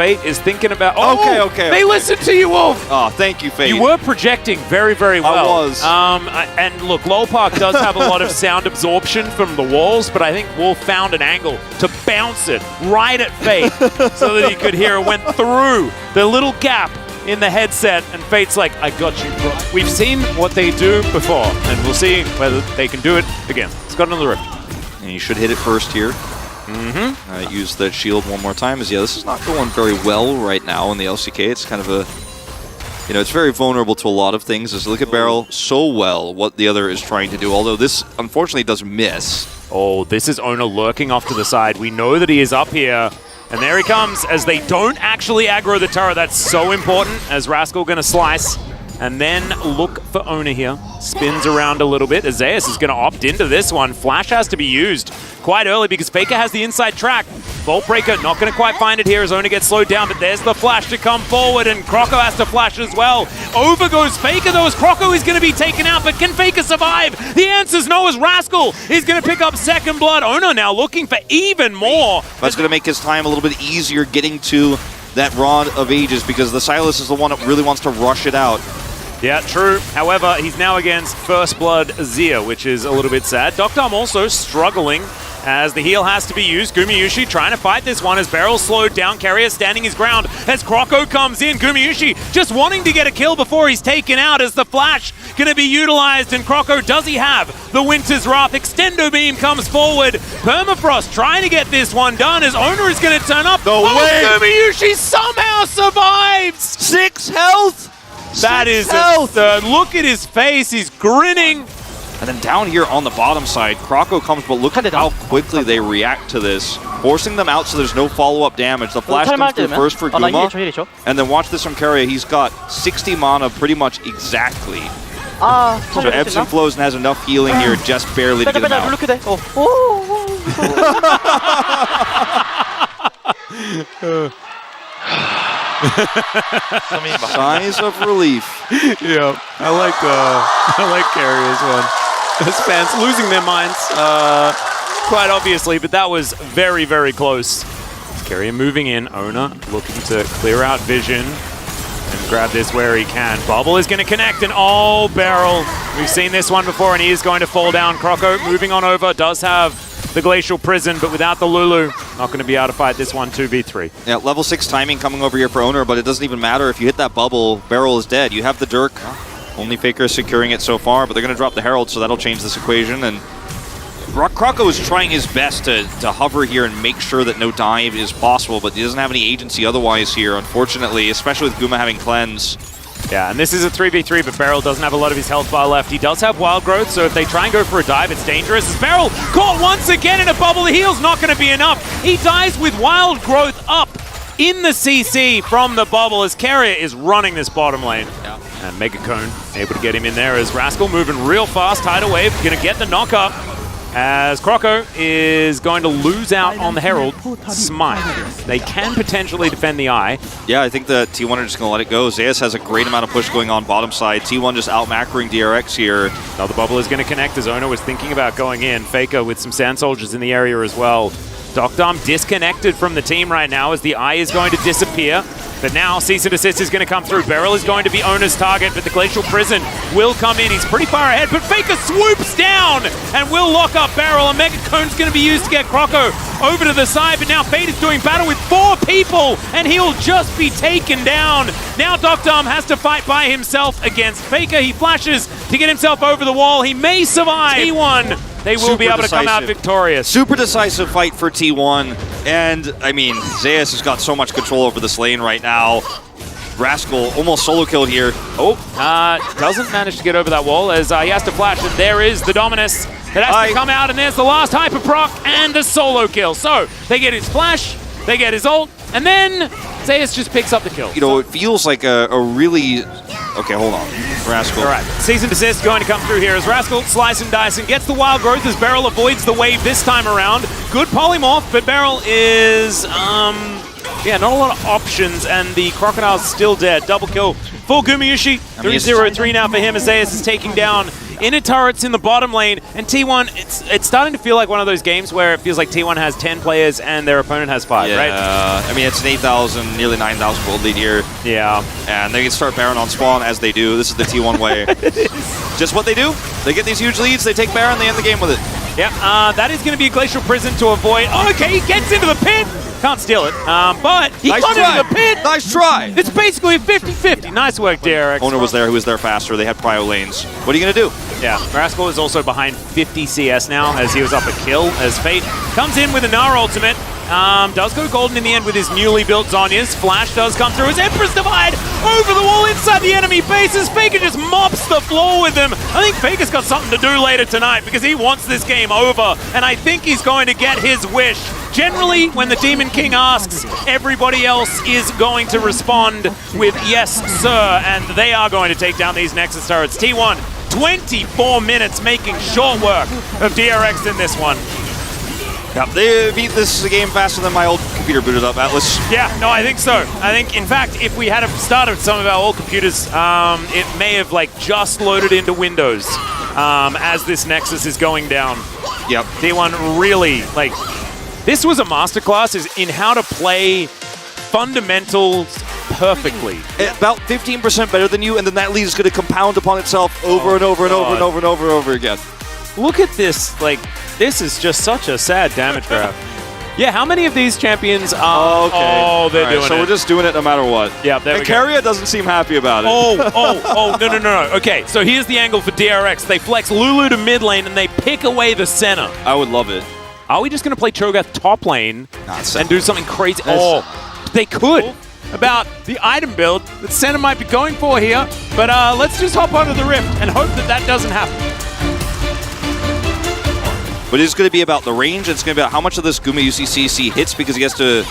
Fate is thinking about... Oh, okay. They listened to you, Wolf! Oh, thank you, Fate. You were projecting very, very well. I was. And look, Lowell Park does have a lot of sound absorption from the walls, but I think Wolf found an angle to bounce it right at Fate so that he could hear it went through the little gap in the headset, and Fate's like, I got you, bro. We've seen what they do before, and we'll see whether they can do it again. It's got another rift. And you should hit it first here. Use that shield one more time. This is not going very well right now in the LCK. It's kind of a, it's very vulnerable to a lot of things. As look at Barrel so well what the other is trying to do, although this unfortunately does miss. Oh, this is Ona lurking off to the side. We know that he is up here. And there he comes as they don't actually aggro the turret. That's so important as Rascal going to slice. And then look for Ona here. Spins around a little bit. Zeus is going to opt into this one. Flash has to be used quite early because Faker has the inside track. Vault Breaker not going to quite find it here as Ona gets slowed down, but there's the flash to come forward, and Croco has to flash as well. Over goes Faker though as Croco is going to be taken out, but can Faker survive? The answer's no as Rascal is going to pick up second blood. Ona now looking for even more. That's going to make his time a little bit easier getting to that Rod of Ages because the Silas is the one that really wants to rush it out. Yeah, true. However, he's now against First Blood Zia, which is a little bit sad. Doctom also struggling as the heal has to be used. Gumayushi trying to fight this one as Beryl slowed down. Carrier standing his ground as Croco comes in. Gumayushi just wanting to get a kill before he's taken out as the flash going to be utilized. And Croco, does he have the Winter's Wrath? Extendo Beam comes forward. Permafrost trying to get this one done as Owner is going to turn up. No way! Gumayushi somehow survives! 6 health! That is absurd. Look at his face. He's grinning. And then down here on the bottom side, Croco comes, but look at how quickly they react to this. Forcing them out so there's no follow-up damage. The flash comes through first for Guma. And then watch this from Carrier. He's got 60 mana pretty much exactly. So ebbs and flows and has enough healing here just barely to get him out. Look at that. Sighs of relief. Yeah, I like Carrier's one. His fans losing their minds, quite obviously, but that was very, very close. Carrier moving in. Ona looking to clear out vision and grab this where he can. Bubble is going to connect, and Barrel. We've seen this one before, and he is going to fall down. Croco moving on over, does have the Glacial Prison, but without the Lulu, not going to be able to fight this one 2v3. Yeah, level 6 timing coming over here for Owner, but it doesn't even matter. If you hit that bubble, Barrel is dead. You have the Dirk. Only Faker is securing it so far, but they're going to drop the Herald, so that'll change this equation. And Croco is trying his best to hover here and make sure that no dive is possible, but he doesn't have any agency otherwise here, unfortunately, especially with Guma having Cleanse. Yeah, and this is a 3v3, but Beryl doesn't have a lot of his health bar left. He does have Wild Growth, so if they try and go for a dive, it's dangerous. As Beryl caught once again in a bubble, the heal's not going to be enough. He dies with Wild Growth up in the CC from the bubble as Carrier is running this bottom lane. Yeah. And Mega Cone able to get him in there as Rascal moving real fast. Tidal Wave going to get the knock up as Croco is going to lose out on the Herald Smite. They can potentially defend the Eye. Yeah, I think that T1 are just going to let it go. Zeus has a great amount of push going on bottom side. T1 just out-macroing DRX here. Now the bubble is going to connect as Ono was thinking about going in. Faker with some Sand Soldiers in the area as well. Doctom disconnected from the team right now as the Eye is going to disappear. But now Cease and Desist is going to come through. Beryl is going to be Ona's target, but the Glacial Prison will come in. He's pretty far ahead, but Faker swoops down and will lock up Beryl. A Mega Cone's going to be used to get Croco over to the side, but now Fate is doing battle with 4 people, and he'll just be taken down. Now Doctom has to fight by himself against Faker. He flashes to get himself over the wall. He may survive. T1. They will be able to come out victorious. Super decisive fight for T1. And, I mean, Zeus has got so much control over this lane right now. Rascal almost solo killed here. Doesn't manage to get over that wall as he has to flash. And there is the Dominus that has to come out. And there's the last Hyper Proc and the solo kill. So they get his flash, they get his ult, and then Zeus just picks up the kill. You know, it feels like a really... Okay, hold on. Rascal. All right, Cease and Desist going to come through here as Rascal slice and dice and gets the Wild Growth as Beryl avoids the wave this time around. Good polymorph, but Beryl is, yeah, not a lot of options, and the Crocodile's still dead. Double kill for Gumayushi. 3-0-3 now for him as Zeus is taking down inner turrets in the bottom lane, and T1, it's starting to feel like one of those games where it feels like T1 has 10 players and their opponent has 5, right? Yeah, I mean, it's an 8,000, nearly 9,000 gold lead here. Yeah. And they can start Baron on spawn as they do. This is the T1 way. Just what they do. They get these huge leads, they take Baron, they end the game with it. Yeah, that is going to be a Glacial Prison to avoid. Oh, okay, he gets into the pit. Can't steal it, but he got into the pit. Nice try. It's basically a 50-50. Nice work, DRX. Owner was there, who was there faster. They had prio lanes. What are you going to do? Yeah, Rascal is also behind 50 CS now as he was up a kill as Fate comes in with a Nara ultimate. Does go golden in the end with his newly built Zhonya's. Flash does come through as Empress Divide over the wall inside the enemy base as Faker just mops the floor with them. I think Faker's got something to do later tonight because he wants this game over, and I think he's going to get his wish. Generally, when the Demon King asks, everybody else is going to respond with yes, sir, and they are going to take down these Nexus turrets. T1, 24 minutes making short work of DRX in this one. Yep, they beat this game faster than my old computer booted up, Atlas. Yeah, no, I think so. I think, in fact, if we had started some of our old computers, it may have like just loaded into Windows as this Nexus is going down. Yep. D1 really, like, this was a masterclass in how to play fundamentals perfectly. About 15% better than you, and then that lead is going to compound upon itself over and over and over and over and over and over again. Look at this, like, this is just such a sad damage graph. Yeah, how many of these champions are... Okay. Oh, they're doing it. So we're just doing it no matter what. Yeah, there we go. And Keria doesn't seem happy about it. No. Okay, so here's the angle for DRX. They flex Lulu to mid lane, and they pick away the center. I would love it. Are we just going to play Cho'Gath top lane and do something crazy? They could. About the item build that Senna might be going for here, but let's just hop onto the Rift and hope that that doesn't happen. But it's going to be about the range. It's going to be about how much of this Guma UCCC hits, because he has to,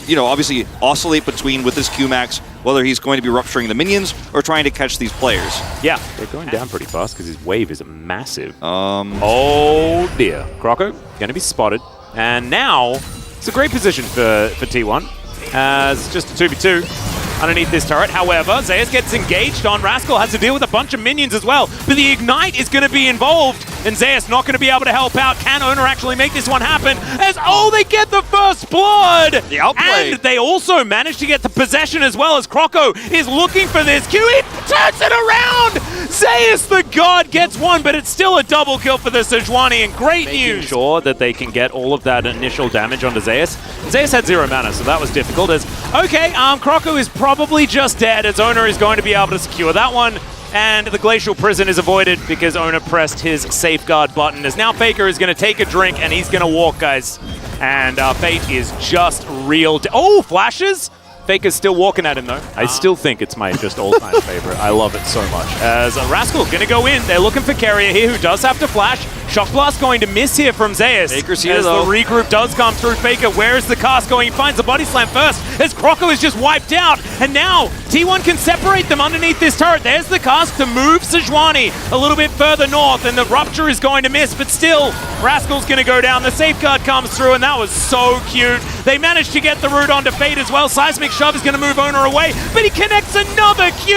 you know, obviously oscillate between with his Q-Max, whether he's going to be rupturing the minions or trying to catch these players. Yeah, they're going down pretty fast because his wave is massive. Oh dear. Croco going to be spotted. And now, it's a great position for T1 as just a 2v2 underneath this turret. However, Zeus gets engaged on. Rascal has to deal with a bunch of minions as well. But the Ignite is going to be involved, and Zeus not going to be able to help out. Can Owner actually make this one happen? As, they get the first blood! The outplay. And they also manage to get the possession as well, as Croco is looking for this. Q, he turns it around! Zeus the God gets one, but it's still a double kill for the Sejuani, and great news. Sure that they can get all of that initial damage onto Zeus. Zeus had 0 mana, so that was difficult. As, okay, Croco is probably just dead, as Owner is going to be able to secure that one. And the Glacial Prison is avoided because Owner pressed his safeguard button. As now Faker is going to take a drink and he's going to walk, guys. And Fate is just real. Flashes? Faker's still walking at him, though. I still think it's my just all-time favorite. I love it so much. As Rascal going to go in. They're looking for Keria here, who does have to flash. Shock Blast going to miss here from Zeus. Faker's here, as though. The regroup does come through. Faker, where is the cast going? He finds the body slam first, as Croco is just wiped out. And now, T1 can separate them underneath this turret. There's the cast to move Sejuani a little bit further north, and the Rupture is going to miss, but still, Rascal's going to go down. The safeguard comes through, and that was so cute. They managed to get the root onto Fate as well. Seismic Shove is going to move Owner away, but he connects another Q!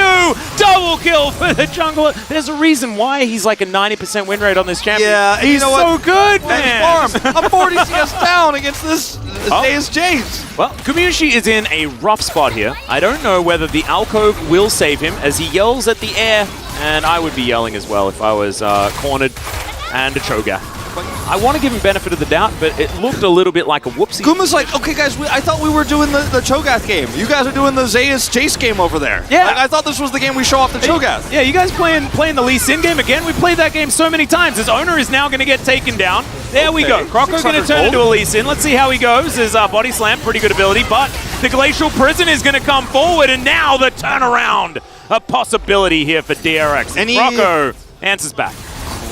Double kill for the jungler. There's a reason why he's like a 90% win rate on this champion. Yeah, he's so good, man. I'm 40 CS down against this Zeus James. Well, Gumayushi is in a rough spot here. I don't know whether the alcove will save him as he yells at the air, and I would be yelling as well if I was cornered and a Cho'Gath. I want to give him benefit of the doubt, but it looked a little bit like a whoopsie. Guma's like, okay, guys, I thought we were doing the Cho'Gath game. You guys are doing the Zeus chase game over there. Yeah. Like, I thought this was the game we show off the Cho'Gath. Yeah, you guys playing the Lee Sin game again? We played that game so many times. His Owner is now going to get taken down. There we go. Croco's going to turn into a Lee Sin. Let's see how he goes. His body slam, pretty good ability, but the Glacial Prison is going to come forward, and now the turnaround. A possibility here for DRX. And Croco answers back.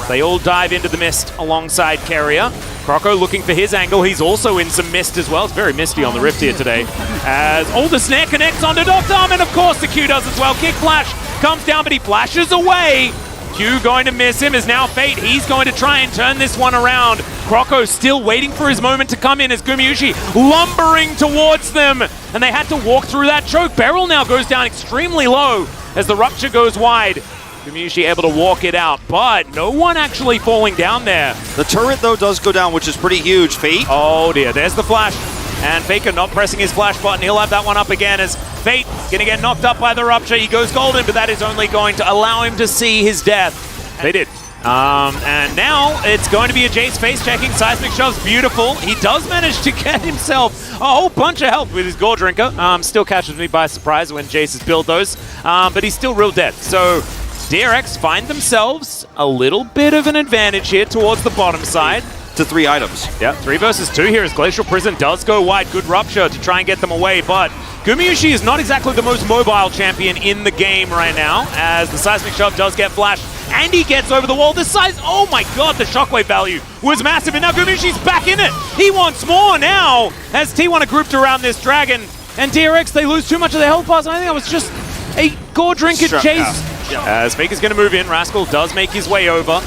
They all dive into the mist alongside Keria. Croco looking for his angle. He's also in some mist as well. It's very misty on the Rift here today. As the snare connects onto Dr. and of course the Q does as well. Kick Flash comes down, but he flashes away. Q going to miss him is now Fate. He's going to try and turn this one around. Croco still waiting for his moment to come in as Gumayushi lumbering towards them. And they had to walk through that choke. Beryl now goes down extremely low as the Rupture goes wide. Gumiushi able to walk it out, but no one actually falling down there. The turret, though, does go down, which is pretty huge. Fate. Oh dear, there's the flash. And Faker not pressing his flash button. He'll have that one up again as Fate going to get knocked up by the Rupture. He goes golden, but that is only going to allow him to see his death. They did. And now it's going to be a Jace face checking. Seismic Shove's beautiful. He does manage to get himself a whole bunch of health with his Gore Drinker. Still catches me by surprise when Jace has built those. But he's still real dead. So DRX find themselves a little bit of an advantage here towards the bottom side. To 3 items. Yeah, 3 versus 2 here as Glacial Prison does go wide. Good Rupture to try and get them away, but Gumiushi is not exactly the most mobile champion in the game right now, as the Seismic Shove does get flashed, and he gets over the wall. The size, oh my god, the shockwave value was massive, and now Gumiushi's back in it. He wants more now, as T1 are grouped around this dragon, and DRX, they lose too much of their health bars, and I think that was just a Gore Drinker chase. As Faker's going to move in, Rascal does make his way over.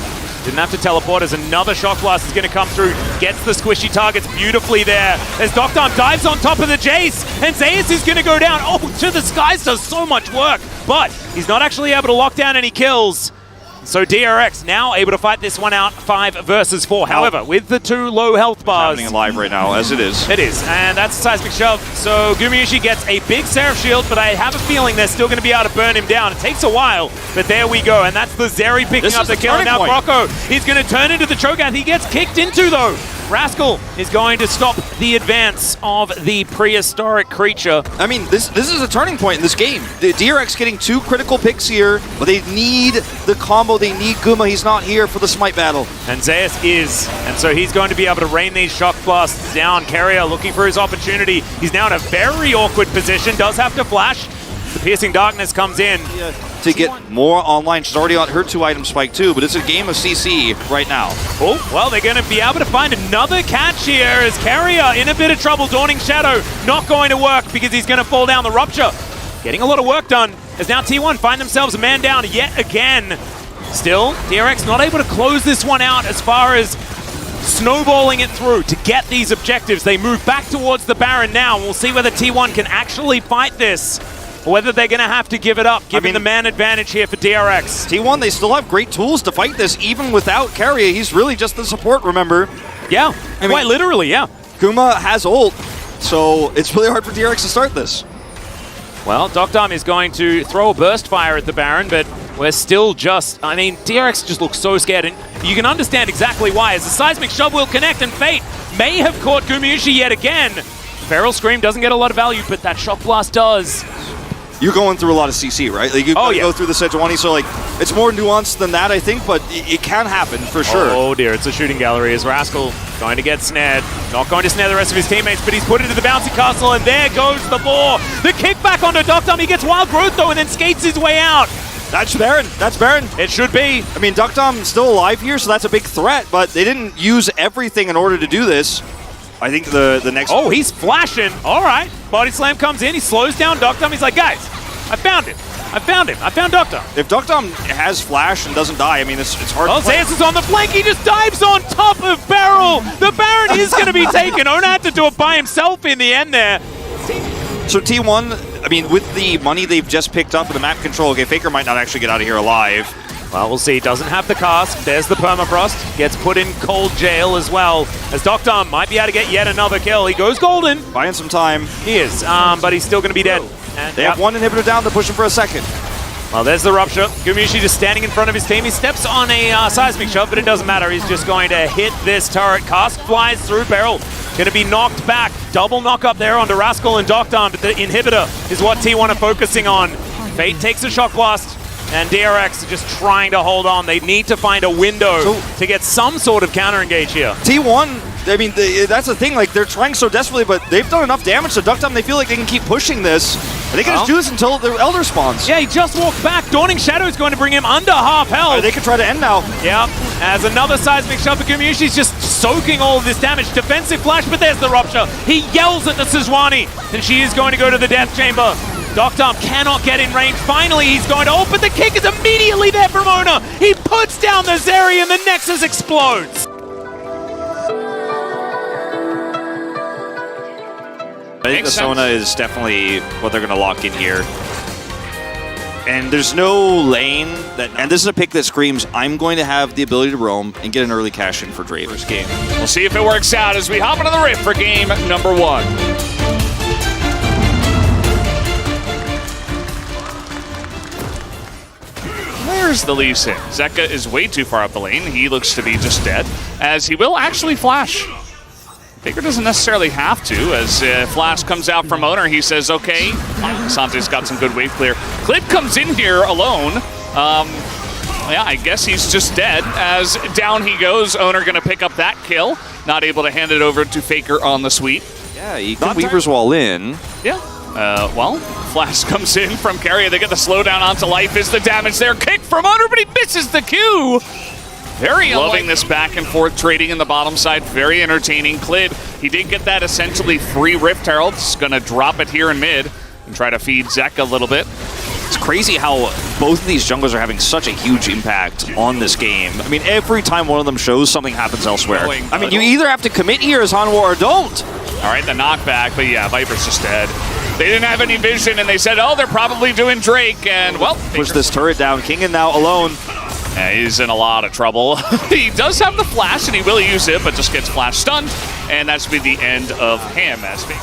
Didn't have to teleport as another Shock Blast is going to come through. Gets the squishy targets beautifully there. As Doctarm dives on top of the Jace. And Zeus is going to go down. Oh, to the skies does so much work. But he's not actually able to lock down any kills. So DRX now able to fight this one out 5 versus 4. However, with the 2 low health bars. Happening alive right now, as it is. It is, and that's a Seismic Shove. So Gumiushi gets a big Seraph Shield, but I have a feeling they're still going to be able to burn him down. It takes a while, but there we go. And that's the Zeri picking up the kill. And now Crocco is going to turn into the Cho'Gath. He gets kicked into, though. Rascal is going to stop the advance of the prehistoric creature. I mean, this is a turning point in this game. The DRX getting 2 critical picks here, but they need the combo. They need Guma. He's not here for the smite battle. And Zeus is, and so he's going to be able to rain these shock blasts down. Carrier looking for his opportunity. He's now in a very awkward position. Does have to flash. The Piercing Darkness comes in. To get more online. She's already on her 2 item spike too, but it's a game of CC right now. Oh, well, they're going to be able to find another catch here as Carrier in a bit of trouble. Dawning Shadow not going to work because he's going to fall down the Rupture. Getting a lot of work done as now T1 find themselves a man down yet again. Still, DRX not able to close this one out as far as snowballing it through to get these objectives. They move back towards the Baron now. We'll see whether T1 can actually fight this, or whether they're going to have to give it up, giving the man advantage here for DRX. T1, they still have great tools to fight this, even without Carrier. He's really just the support, remember? Yeah, quite literally, yeah. Guma has ult, so it's really hard for DRX to start this. Well, Doctarm is going to throw a burst fire at the Baron, but we're still just, I mean, DRX just looks so scared, and you can understand exactly why, as the Seismic Shove will connect, and Fate may have caught Gumiushi yet again. Feral Scream doesn't get a lot of value, but that Shock Blast does. You're going through a lot of CC, right? Like you go through the Sejuani, so like it's more nuanced than that, I think, but it can happen for sure. Oh dear, it's a shooting gallery as Rascal going to get snared. Not going to snare the rest of his teammates, but he's put into the bouncy castle, and there goes the boar. The kickback onto Doctarm. He gets Wild Growth though, and then skates his way out. That's Baron. That's Baron. It should be. I mean, Doctarm's still alive here, so that's a big threat, but they didn't use everything in order to do this. I think the next... Oh, he's flashing. All right. Body Slam comes in. He slows down Doctarm. He's like, guys, I found him. I found him. I found Doctarm. If Doctarm has flash and doesn't die, I mean, it's hard to play. Zeus is on the flank. He just dives on top of Beryl. The Baron is going to be taken. Ona had to do it by himself in the end there. So T1, I mean, with the money they've just picked up with the map control, okay, Faker might not actually get out of here alive. Well, we'll see. Doesn't have the cask. There's the permafrost. Gets put in cold jail as well. As Doctarm might be able to get yet another kill. He goes golden. Buying some time. He is, but he's still going to be dead. And they have 1 inhibitor down. They're pushing for a second. Well, there's the Rupture. Gumiushi just standing in front of his team. He steps on a Seismic Shove, but it doesn't matter. He's just going to hit this turret. Cask flies through Beryl. Going to be knocked back. Double knock up there onto Rascal and Doctarm, but the inhibitor is what T1 are focusing on. Fate takes a Shock Blast. And DRX are just trying to hold on. They need to find a window to get some sort of counter engage here. T1, I mean, that's the thing. Like, they're trying so desperately, but they've done enough damage to Doctarm. They feel like they can keep pushing this. And they can just do this until the Elder spawns. Yeah, he just walked back. Dawning Shadow is going to bring him under half health. They could try to end now. Yeah, as another Seismic Shove. Gumiushi's just soaking all of this damage. Defensive flash, but there's the Rupture. He yells at the Sejuani, and she is going to go to the Death Chamber. Doctarm cannot get in range. Finally, he's going to... Oh, but the kick is immediately there from Ona. He puts down the Zeri, and the Nexus explodes. I think the Sona is definitely what they're going to lock in here. And there's no lane that, and this is a pick that screams, I'm going to have the ability to roam and get an early cash in for Draven. First game. We'll see if it works out as we hop into the Rift for game number 1. There's the Lee Sin. Zeka is way too far up the lane. He looks to be just dead, as he will actually flash. Faker doesn't necessarily have to, as Flash comes out from Owner. He says, okay. Sante's got some good wave clear. Clip comes in here alone. Yeah, I guess he's just dead, as down he goes. Owner going to pick up that kill. Not able to hand it over to Faker on the sweep. Yeah, he can Weaver's Wall in. Yeah. Well, Flash comes in from Carrier. They get the slowdown onto life. Is the damage there? Kick from Owner, but he misses the Q. Very loving this back and forth trading in the bottom side. Very entertaining. Clid, he did get that essentially free Rift Herald. He's going to drop it here in mid and try to feed Zeka a little bit. It's crazy how both of these junglers are having such a huge impact on this game. I mean, every time one of them shows, something happens elsewhere. I mean, you either have to commit here as Hanwha or don't. All right, the knockback, but yeah, Viper's just dead. They didn't have any vision, and they said, oh, they're probably doing Drake, and well... Push this turret down. Kingen now alone. Yeah, he's in a lot of trouble. He does have the flash, and he will use it, but just gets flash stunned, and that's be the end of him as being.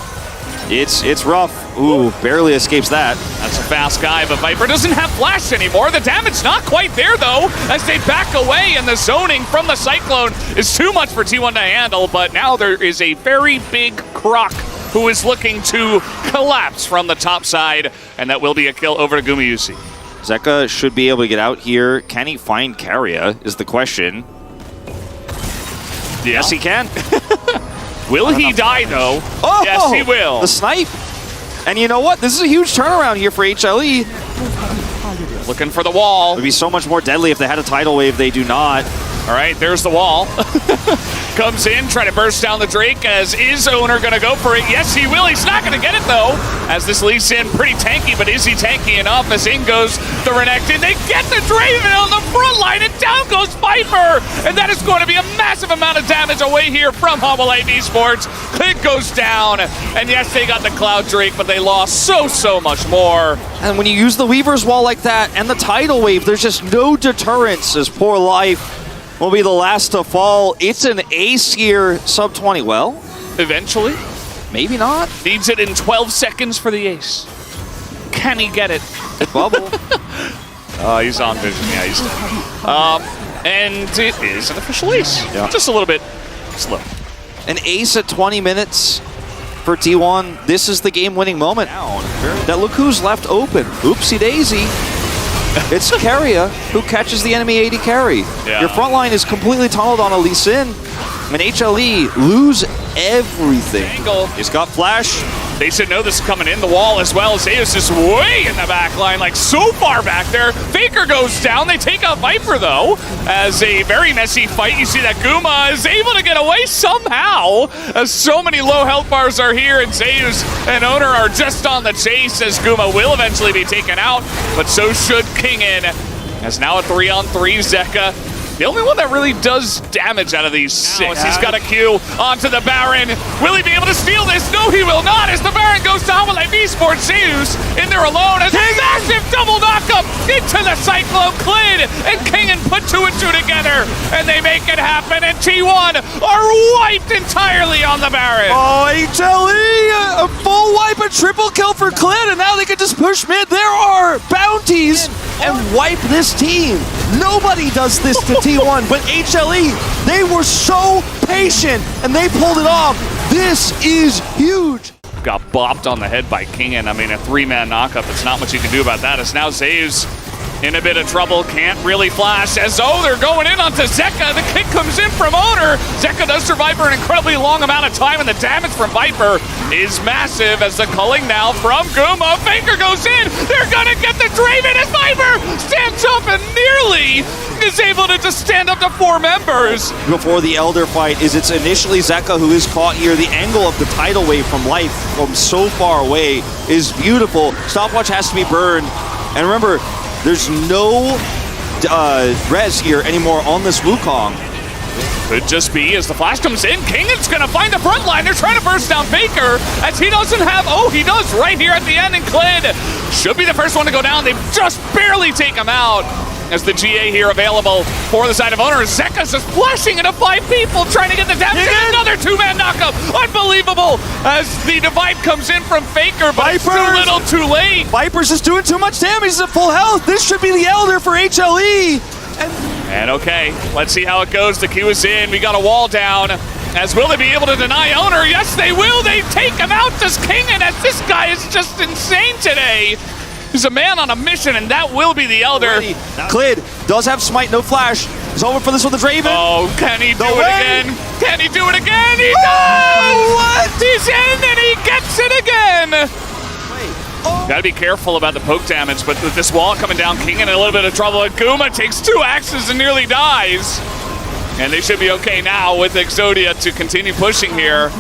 It's rough. Ooh, barely escapes that. That's a fast guy, but Viper doesn't have flash anymore. The damage not quite there, though, as they back away, and the zoning from the Cyclone is too much for T1 to handle, but now there is a very big Croc who is looking to collapse from the top side, and that will be a kill over to Gumayusi. Zeka should be able to get out here. Can he find Carrier is the question. Yeah. Yes, he can. Will he die, though? Oh, yes, he will. The snipe. And you know what? This is a huge turnaround here for HLE. Looking for the wall. It would be so much more deadly if they had a tidal wave. They do not. All right, there's the wall. Comes in, try to burst down the Drake, as is Owner going to go for it. Yes, he will. He's not going to get it, though, as this Lee Sin pretty tanky, but is he tanky enough? As in goes the Renekton. They get the Draven on the front line, and down goes Viper, and that is going to be a massive amount of damage away here from Humble Esports. Click goes down, and yes, they got the Cloud Drake, but they lost so much more. And when you use the Weaver's Wall like that, and the tidal wave, there's just no deterrence, as poor life will be the last to fall. It's an ace here, sub 20. Well, eventually. Maybe not. Needs it in 12 seconds for the ace. Can he get it? Bubble. He's on vision. Yeah, he's dead. And it is an official ace. Yeah. Just a little bit slow. An ace at 20 minutes for T1. This is the game-winning moment. That look who's left open. Oopsie daisy. It's Carrier who catches the enemy AD carry. Yeah. Your front line is completely tunneled on a Lee Sin. And HLE lose everything. Angle. He's got flash. They should know this is coming in the wall as well. Zeus is way in the back line, like so far back there. Faker goes down. They take out Viper, though, as a very messy fight. You see that Guma is able to get away somehow, as so many low health bars are here, and Zeus and Owner are just on the chase, as Guma will eventually be taken out, but so should Kingen, as now a 3-on-3 Zeka. The only one that really does damage out of these six. He's got a Q onto the Baron. Will he be able to steal this? No, he will not, as the Baron goes to Humble Esports. Zeus in there alone as a massive double knockup into the Cyclone. Clid and Kingen put 2 and 2 together, and they make it happen, and T1 are wiped entirely on the Baron. Oh, HLE, a full wipe, a triple kill for Clid, and now they can just push mid. There are bounties and wipe this team. Nobody does this to T1, but HLE, they were so patient, and they pulled it off. This is huge. Got bopped on the head by Kingen. I mean, a 3-man knockup. It's not much you can do about that. It's now Zeus in a bit of trouble. Can't really flash, as they're going in onto Zeka. The kick comes in from Owner. Zeka does survive for an incredibly long amount of time, and the damage from Viper is massive, as the culling now from Guma. Faker goes in. They're going to get the Draven, as Viper stands up and nearly is able to just stand up to 4 members. Before the Elder fight is it's initially Zeka who is caught here. The angle of the tidal wave from life from so far away is beautiful. Stopwatch has to be burned. And remember, there's no res here anymore on this Wukong. Could just be as the flash comes in. Kingan's gonna find the front line. They're trying to burst down Faker as he doesn't have. Oh, he does right here at the end. And Clid should be the first one to go down. They've just barely taken him out. As the GA here available for the side of Owner. Zeka's just flashing into 5 people trying to get the damage. Another 2-man knockup. Unbelievable as the divide comes in from Faker, but it's too little too late. Viper's just doing too much damage. He's at full health. This should be the Elder for HLE. And okay, let's see how it goes. The Q is in. We got a wall down. As will they be able to deny Owner? Yes, they will. They take him out. Just Kingan as this guy is just insane today. He's a man on a mission, and that will be the Elder. Clid does have smite, no flash. He's over for this with the Draven. Oh, can he do it again? Can he do it again? He does! What? He's in, and he gets it again! Gotta be careful about the poke damage, but with this wall coming down, King in a little bit of trouble. And Guma takes 2 axes and nearly dies. And they should be okay now with Exodia to continue pushing here.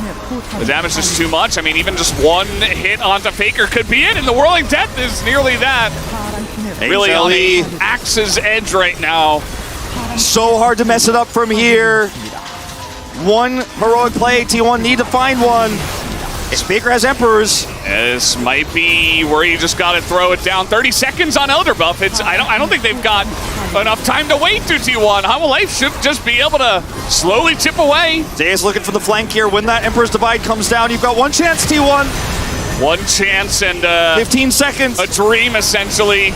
The damage is too much. I mean, even just one hit onto Faker could be it, and the Whirling Death is nearly that. Really on the axe's edge right now. So hard to mess it up from here. One heroic play, T1 need to find one. Faker has Emperors. This might be where you just got to throw it down. 30 seconds on Elder Buff. I don't think they've got enough time to wait to T1. Humble Life should just be able to slowly chip away. Zay's looking for the flank here. When that Emperor's Divide comes down, you've got one chance, T1. One chance and 15 seconds. A dream, essentially.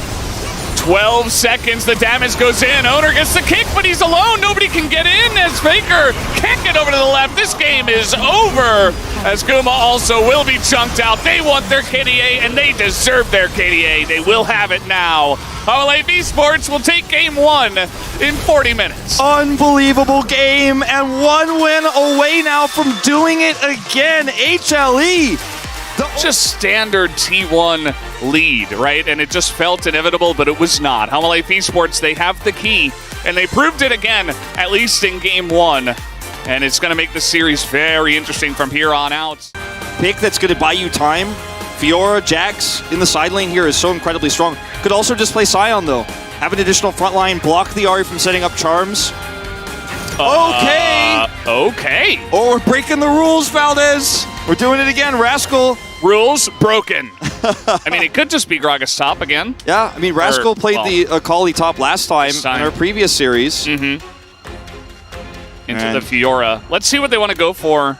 12 seconds, the damage goes in. Owner gets the kick, but he's alone. Nobody can get in as Faker can't get over to the left. This game is over as Guma also will be chunked out. They want their KDA, and they deserve their KDA. They will have it now. HLE Esports will take game 1 in 40 minutes. Unbelievable game, and 1 win away now from doing it again. HLE. Just standard T1 lead, right? And it just felt inevitable, but it was not. HLE Esports, they have the key, and they proved it again, at least in game 1. And it's going to make the series very interesting from here on out. Pick that's going to buy you time. Fiora, Jax in the side lane here is so incredibly strong. Could also just play Sion, though. Have an additional front line, block the Ahri from setting up charms. Okay. Okay. Oh, we're breaking the rules, Valdez. We're doing it again, Rascal. Rules broken. I mean, it could just be Gragas top again. Yeah, I mean, Rascal played the Akali top last time in our previous series. Into the Fiora. Let's see what they want to go for.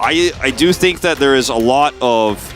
I do think that there is a lot of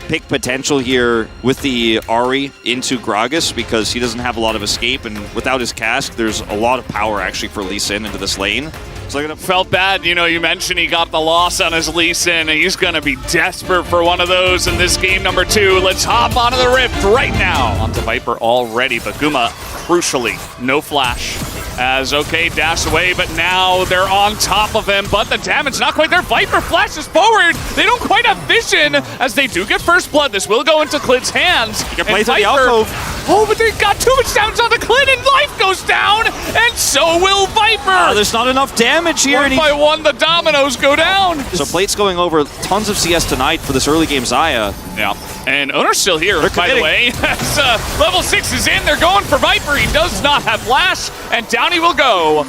pick potential here with the Ahri into Gragas because he doesn't have a lot of escape, and without his cask, there's a lot of power actually for Lee Sin into this lane. So felt bad, you know, you mentioned he got the loss on his Lee Sin, and he's going to be desperate for one of those in this game number 2. Let's hop onto the Rift right now. Onto Viper already, but Guma, crucially, no flash. As okay, dash away, but now they're on top of him, but the damage not quite there. Viper flashes forward. They don't quite have vision as they do get first blood. This will go into Clid's hands. He can play through the alcove. Oh, but they got too much damage on the Clid, and life goes down, and so will Viper. There's not enough damage here. One by one, the dominoes go down. So Plate's going over. Tons of CS tonight for this early game Xayah. Yeah, and Owner's still here, by the way. As, level 6 is in, they're going for Viper. He does not have flash, and down he will go.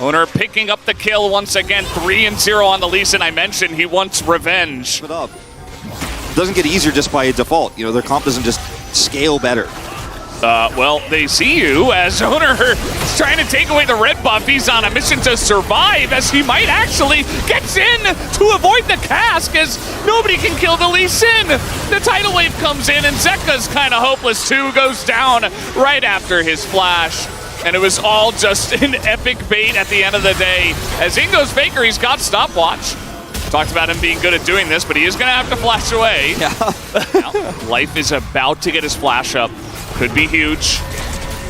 Owner picking up the kill once again. 3-0 on the Lee Sin. I mentioned he wants revenge. It up. Doesn't get easier just by default. You know, their comp doesn't just scale better. Well, they see you as Owner is trying to take away the red buff. He's on a mission to survive as he might actually gets in to avoid the cask as nobody can kill the Lee Sin. The tidal wave comes in and Zeka's kind of hopeless too, goes down right after his flash. And it was all just an epic bait at the end of the day. As in goes Faker, he's got stopwatch. Talked about him being good at doing this, but he is going to have to flash away. Yeah. Life is about to get his flash up. Could be huge.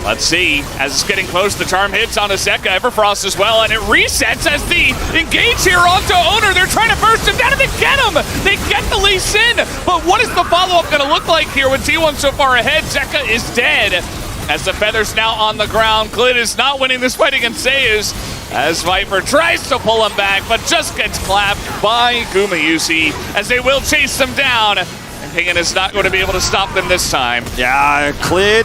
Let's see. As it's getting close, the charm hits on Zeka, Everfrost as well, and it resets as the engage here onto Owner. They're trying to burst him down and they get him! They get the Lee Sin! But what is the follow-up going to look like here with T1 so far ahead? Zeka is dead. As the Feather's now on the ground, Clid is not winning this fight against Zeus. As Viper tries to pull him back, but just gets clapped by Gumayusi, as they will chase them down. And Kingan is not going to be able to stop them this time. Yeah, Clid.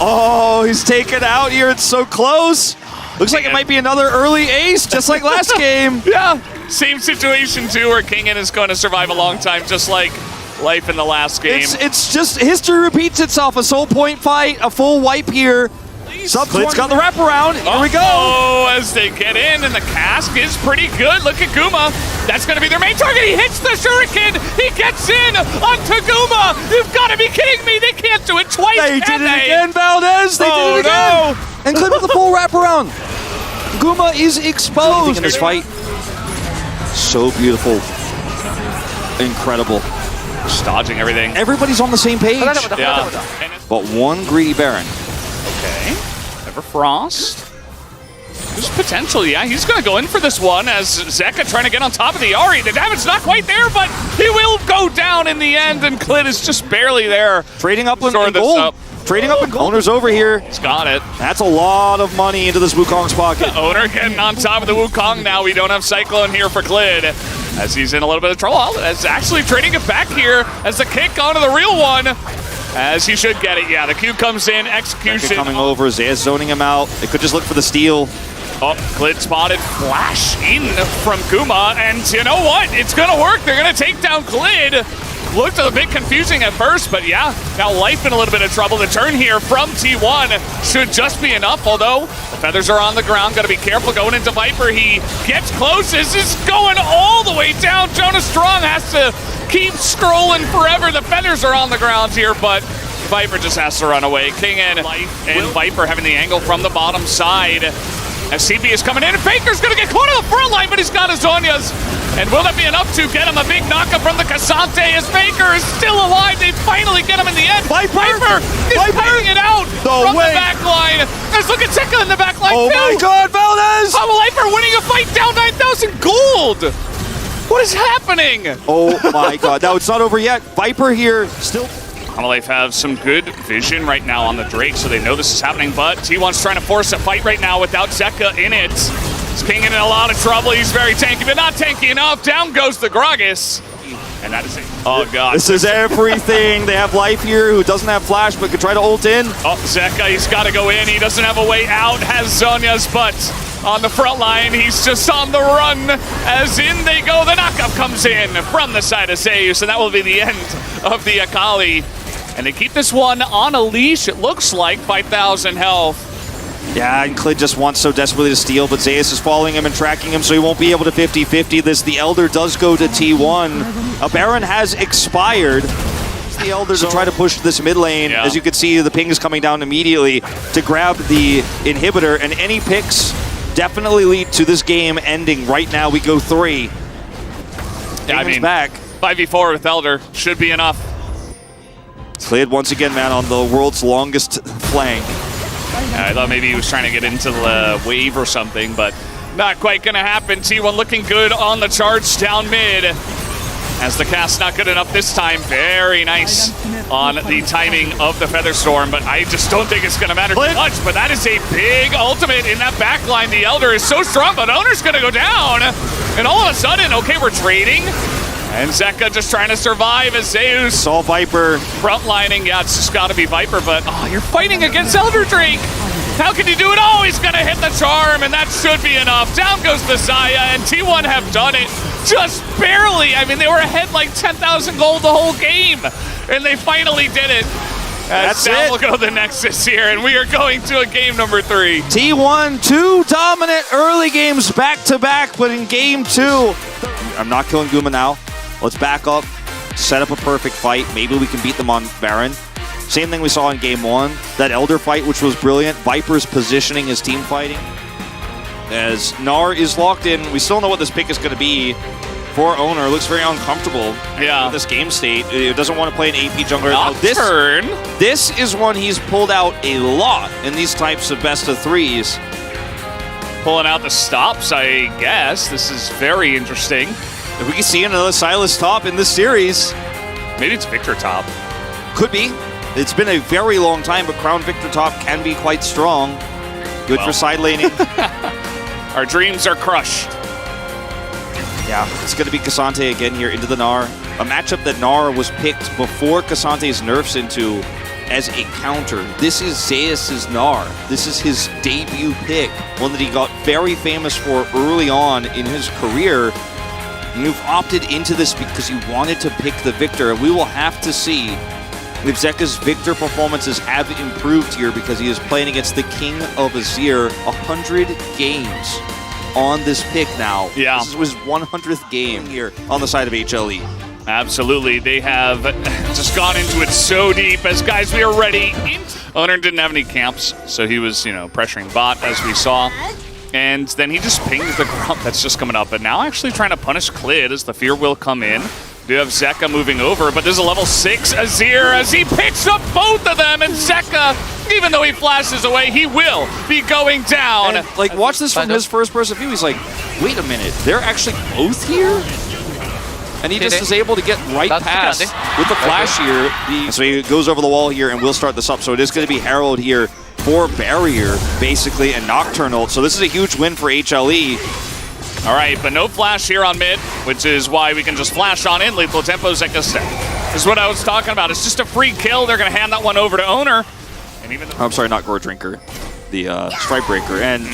Oh, he's taken out here. It's so close. Looks like it might be another early ace, just like last game. Yeah, same situation too, where Kingen is going to survive a long time, just like life in the last game. It's just history repeats itself. A soul point fight, a full wipe here. Clid's got the wraparound. Here we go. Oh, as they get in, and the cask is pretty good. Look at Guma. That's going to be their main target. He hits the shuriken. He gets in onto Guma. You've got to be kidding me. They can't do it twice, They can did it they? again, Valdez. They did it again. And Clid with the full wraparound. Guma is exposed in this fight. So beautiful. Incredible. Just dodging everything. Everybody's on the same page. Yeah. But one greedy Baron. Okay. Everfrost. There's potential, yeah. He's going to go in for this one as Zeka trying to get on top of the Ahri. The damage's not quite there, but he will go down in the end, and Clid is just barely there. Trading up in Storing this gold. up. Trading up in gold. Owner's over here. He's got it. That's a lot of money into this Wukong's pocket. Owner getting on top of the Wukong now. We don't have Cyclone here for Clid, as he's in a little bit of trouble. As actually trading it back here as the kick onto the real one. As he should get it, yeah. The Q comes in, execution. Coming over, Zayas zoning him out. They could just look for the steal. Oh, Clid spotted, flash in from Guma, and you know what? It's gonna work. They're gonna take down Clid. Looked a bit confusing at first, but yeah, now life in a little bit of trouble. The turn here from T1 should just be enough, although the feathers are on the ground. Gotta be careful going into Viper. He gets close. This is going all the way down. Jonas Strong has to keep scrolling forever. The feathers are on the ground here, but Viper just has to run away. King and Viper having the angle from the bottom side. As CB is coming in, and Faker's gonna get caught on the front line, but he's got his Zonias. And will that be enough to get him a big knockup from the Cassante as Faker is still alive? They finally get him in the end. Viper is playing it out from the back line. Let's look at Zeka in the back line too. Oh my God, Valdez! Viper winning a fight down 9,000 gold. What is happening? Oh my God. Now it's not over yet. Viper here still. Amalef have some good vision right now on the Drake, so they know this is happening, but T1's trying to force a fight right now without Zeka in it. He's King in a lot of trouble. He's very tanky, but not tanky enough. Down goes the Gragas. And that is it. Oh, God. This is everything. They have life here who doesn't have flash, but could try to ult in. Oh, Zeka, he's got to go in. He doesn't have a way out. Has Zonia's, but on the front line, he's just on the run. As in they go. The knockup comes in from the side of Zeus, and that will be the end of the Akali. And they keep this one on a leash, it looks like, 5,000 health. Yeah, and Clid just wants so desperately to steal, but Zeus is following him and tracking him, so he won't be able to 50-50 this. The Elder does go to T1. A Baron has expired. The Elder to try to push this mid lane. Yeah. As you can see, the ping is coming down immediately to grab the inhibitor, and any picks definitely lead to this game ending. Right now, we go 3. Yeah, I mean, back. 5v4 with Elder should be enough. Clid once again, man, on the world's longest flank. I thought maybe he was trying to get into the wave or something, but not quite going to happen. T1 looking good on the charge down mid. As the cast not good enough this time. Very nice on the timing of the Featherstorm, but I just don't think it's going to matter too much. But that is a big ultimate in that backline. The Elder is so strong, but Owner's going to go down. And all of a sudden, okay, we're trading. And Zeka just trying to survive as Zeus. Saw Viper. Frontlining, yeah, it's just got to be Viper, but you're fighting against Elder Drake. How can you do it? Oh, he's going to hit the charm, and that should be enough. Down goes the Saya, and T1 have done it just barely. I mean, they were ahead like 10,000 gold the whole game, and they finally did it. That's down it. will go the Nexus here, and we are going to a game number 3. T1, 2 dominant early games back-to-back, but in game 2, I'm not killing Guma now. Let's back up, set up a perfect fight. Maybe we can beat them on Baron. Same thing we saw in game 1. That Elder fight, which was brilliant. Viper's positioning, his team fighting. As Gnar is locked in, we still know what this pick is going to be for Owner. Looks very uncomfortable in this game state. He doesn't want to play an AP jungler. Now, this is one he's pulled out a lot in these types of best of 3s. Pulling out the stops, I guess. This is very interesting. If we can see another Silas top in this series. Maybe it's Victor top. Could be. It's been a very long time, but Crown Victor top can be quite strong. Good for side laning. Our dreams are crushed. Yeah, it's going to be Cassante again here into the Gnar. A matchup that Gnar was picked before Cassante's nerfs into as a counter. This is Zeus's Gnar. This is his debut pick, one that he got very famous for early on in his career. You've opted into this because you wanted to pick the Victor, and we will have to see if Zeka's Victor performances have improved here because he is playing against the King of Azir. 100 games on this pick now. Yeah. This was his 100th game here on the side of HLE. Absolutely. They have just gone into it so deep as, guys, we are ready. Owner didn't have any camps, so he was, pressuring bot, as we saw. And then he just pings the Grump that's just coming up. But now actually trying to punish Klid as the Fear will come in. We have Zeka moving over, but there's a level 6 Azir as he picks up both of them. And Zeka, even though he flashes away, he will be going down. And, watch this from his first-person view. He's like, wait a minute, they're actually both here? And he just is able to get right past with the flash here. So he goes over the wall here and will start this up. So it is going to be Herald here for Barrier, basically, and Nocturnal. So this is a huge win for HLE. All right, but no flash here on mid, which is why we can just flash on in. Lethal Tempo, Zeka step. This is what I was talking about. It's just a free kill. They're going to hand that one over to Owner. And even I'm sorry, not Gore Drinker. The Stripe Breaker. And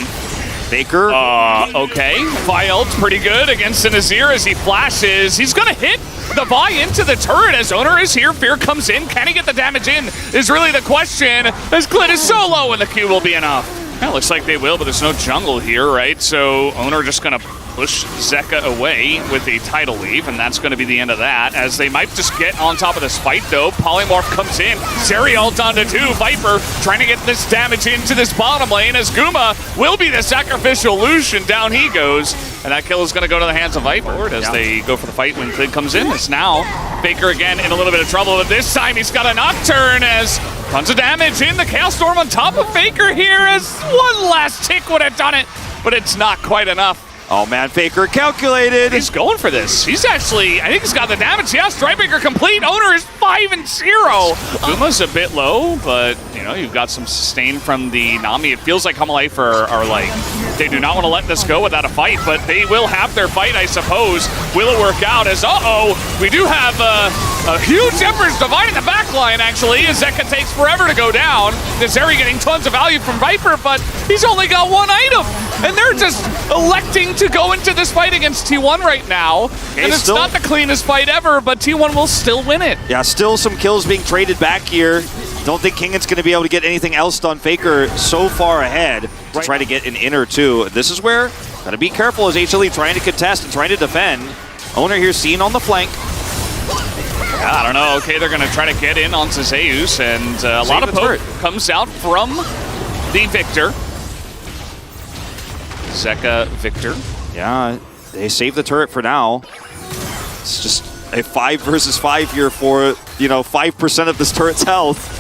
Faker. Okay. Vi-ult's pretty good against an Azir as he flashes. He's going to hit the Vi into the turret as Owner is here. Fear comes in. Can he get the damage in is really the question, as Klid is so low and the Q will be enough. Yeah, looks like they will, but there's no jungle here, right? So Owner just going to push Zeka away with a tidal leave, and that's going to be the end of that, as they might just get on top of this fight, though. Polymorph comes in. Zeri ult onto 2. Viper trying to get this damage into this bottom lane, as Guma will be the sacrificial Lucian. Down he goes, and that kill is going to go to the hands of Viper as they go for the fight when Klid comes in. It's now Faker again in a little bit of trouble, but this time he's got a Nocturne as tons of damage in. The Chaos Storm on top of Faker here, as one last tick would have done it, but it's not quite enough. Oh man, Faker calculated. He's going for this. He's actually, I think he's got the damage. Yeah, Strikebreaker complete. Owner is 5-0. Guma's a bit low, but you've got some sustain from the Nami. It feels like Humalife are like, they do not want to let this go without a fight, but they will have their fight, I suppose. Will it work out? As, we do have a huge Emperor's Divine in the back line, actually, as Zeka takes forever to go down. Zeri getting tons of value from Viper, but he's only got one item, and they're just electing to go into this fight against T1 right now. And it's not the cleanest fight ever, but T1 will still win it. Yeah, still some kills being traded back here. Don't think Kingan's going to be able to get anything else done. Faker so far ahead to try to get an in or two. This is where got to be careful as HLE trying to contest and trying to defend. Owner here seen on the flank. I don't know. Okay, they're going to try to get in onto Zeus, and a lot of poke comes out from the Victor. Zeka Victor. Yeah, they save the turret for now. It's just a 5 versus 5 here for, 5% of this turret's health.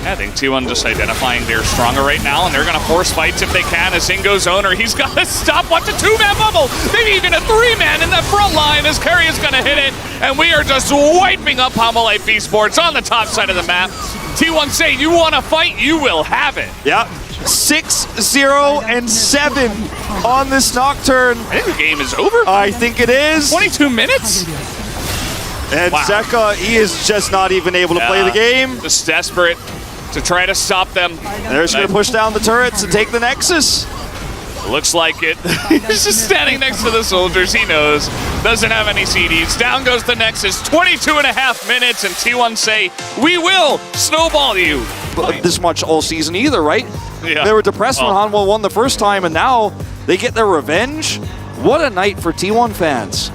Yeah, I think T1 just identifying they're stronger right now, and they're going to force fights if they can. As in goes Owner, he's got to stop. Watch a 2-man bubble. Maybe even a 3-man in the front line as Carry is going to hit it. And we are just wiping up Humalife Esports on the top side of the map. T1 say, you want to fight, you will have it. Yeah. 6-0-7 on this Nocturne. I think the game is over. I think it is. 22 minutes? And Zeka, he is just not even able to play the game. Just desperate to try to stop them. They're just going to push down the turrets and take the Nexus. Looks like it. He's just standing next to the soldiers. He knows. Doesn't have any CDs. Down goes the Nexus. 22.5 minutes, and T1 say, we will snowball you. But this much all season either, right? Yeah. They were depressed when Hanwha won the first time, and now they get their revenge. What a night for T1 fans.